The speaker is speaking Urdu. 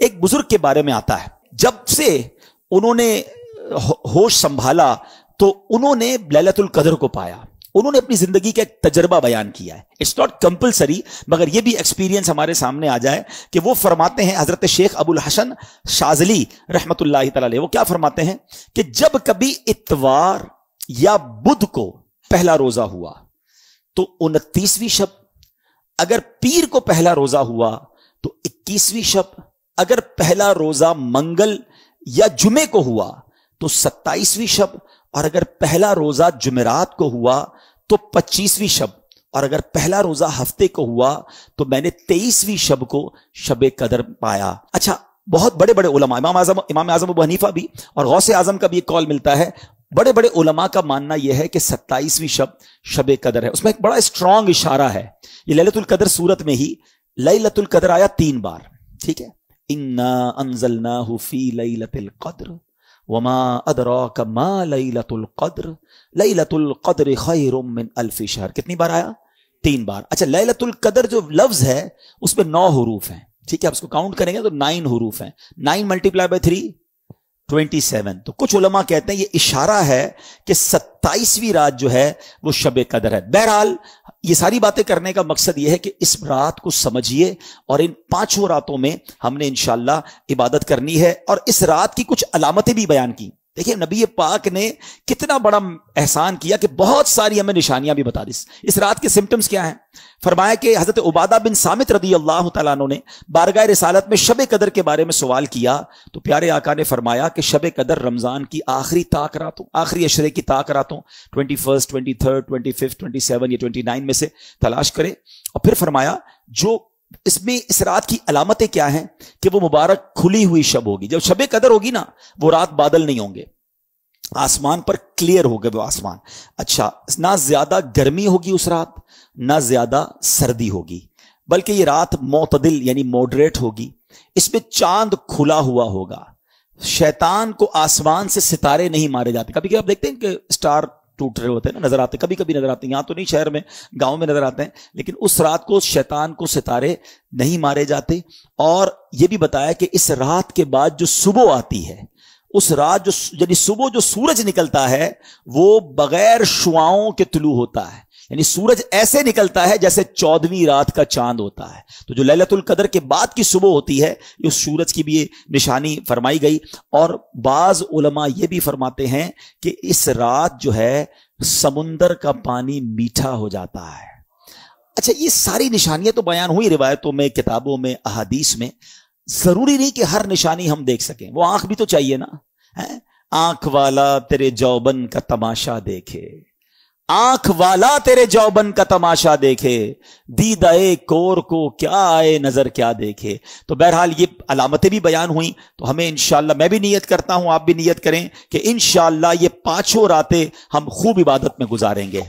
ایک بزرگ کے بارے میں آتا ہے، جب سے انہوں نے ہوش سنبھالا تو انہوں نے لیلۃ القدر کو پایا. انہوں نے اپنی زندگی کا ایک تجربہ بیان کیا ہے. اٹس ناٹ کمپلسری، مگر یہ بھی ایکسپیرینس ہمارے سامنے آ جائے کہ وہ فرماتے ہیں، حضرت شیخ ابو الحسن شاذلی رحمت اللہ تعالی علیہ، وہ کیا فرماتے ہیں کہ جب کبھی اتوار یا بدھ کو پہلا روزہ ہوا تو 29ویں شب، اگر پیر کو پہلا روزہ ہوا تو 21ویں شب، اگر پہلا روزہ منگل یا جمعے کو ہوا تو 27ویں شب، اور اگر پہلا روزہ جمعرات کو ہوا تو 25ویں شب، اور اگر پہلا روزہ ہفتے کو ہوا تو میں نے 23ویں شب کو شب قدر پایا. اچھا، بہت بڑے بڑے علماء، امام اعظم ابو حنیفہ بھی اور غوث اعظم کا بھی ایک قول ملتا ہے، بڑے بڑے علماء کا ماننا یہ ہے کہ 27ویں شب قدر ہے. اس میں ایک بڑا اسٹرانگ اشارہ ہے. یہ لیلۃ القدر سورت میں ہی لیلۃ القدر آیا 3 بار، ٹھیک ہے، انا انزلناہ فی لیلۃ القدر وما ادراک ما لیلۃ القدر لیلۃ القدر خیر من الف شہر. کتنی بار آیا؟ 3 بار. اچھا، لیلۃ القدر جو لفظ ہے اس میں 9 حروف ہیں، ٹھیک ہے، آپ اس کو کاؤنٹ کریں گے تو 9 حروف ہیں. 9 ملٹیپلائی بائی 3 27. تو کچھ علماء کہتے ہیں یہ اشارہ ہے کہ 27ویں رات جو ہے وہ شب قدر ہے. بہرحال یہ ساری باتیں کرنے کا مقصد یہ ہے کہ اس رات کو سمجھیے، اور ان 5 راتوں میں ہم نے انشاءاللہ عبادت کرنی ہے، اور اس رات کی کچھ علامتیں بھی بیان کی. دیکھیں نبی پاک نے کتنا بڑا احسان کیا کہ بہت ساری ہمیں نشانیاں بھی بتا دی. اس رات کے سمپٹمز کیا ہیں؟ فرمایا کہ حضرت عبادہ بن صامت رضی اللہ تعالیٰ عنہ نے بارگاہ رسالت میں شب قدر کے بارے میں سوال کیا تو پیارے آقا نے فرمایا کہ شب قدر رمضان کی آخری طاق راتوں، آخری عشرے کی طاق راتوں 21 23 25 27 یا 29 میں سے تلاش کرے. اور پھر فرمایا جو اس رات کی علامتیں کیا ہیں کہ وہ مبارک کھلی ہوئی شب ہوگی. جب شب قدر ہوگی نا، وہ رات بادل نہیں ہوں گے، آسمان پر کلیئر ہوگا وہ آسمان. اچھا، نہ زیادہ گرمی ہوگی اس رات، نہ زیادہ سردی ہوگی، بلکہ یہ رات معتدل یعنی موڈریٹ ہوگی. اس میں چاند کھلا ہوا ہوگا، شیطان کو آسمان سے ستارے نہیں مارے جاتے. کبھی کبھی آپ دیکھتے ہیں کہ سٹار ٹوٹ رہے ہوتے ہیں نا، نظر آتے، کبھی کبھی نظر آتے ہیں، یہاں تو نہیں، شہر میں گاؤں میں نظر آتے ہیں، لیکن اس رات کو شیطان کو ستارے نہیں مارے جاتے. اور یہ بھی بتایا کہ اس رات کے بعد جو صبح آتی ہے، اس رات یعنی صبح جو سورج نکلتا ہے وہ بغیر شعاؤں کے طلوع ہوتا ہے، یعنی سورج ایسے نکلتا ہے جیسے 14ویں رات کا چاند ہوتا ہے. تو جو لیلۃ القدر کے بعد کی صبح ہوتی ہے، اس سورج کی بھی یہ نشانی فرمائی گئی. اور بعض علماء یہ بھی فرماتے ہیں کہ اس رات جو ہے سمندر کا پانی میٹھا ہو جاتا ہے. اچھا، یہ ساری نشانیاں تو بیان ہوئی روایتوں میں، کتابوں میں، احادیث میں. ضروری نہیں کہ ہر نشانی ہم دیکھ سکیں، وہ آنکھ بھی تو چاہیے نا. آنکھ والا تیرے جوبن کا تماشا دیکھے، آنکھ والا تیرے جوبن کا تماشا دیکھے، دیدائے کور کو کیا آئے نظر کیا دیکھے. تو بہرحال یہ علامتیں بھی بیان ہوئیں. تو ہمیں انشاءاللہ، میں بھی نیت کرتا ہوں، آپ بھی نیت کریں کہ انشاءاللہ یہ 5 راتیں ہم خوب عبادت میں گزاریں گے.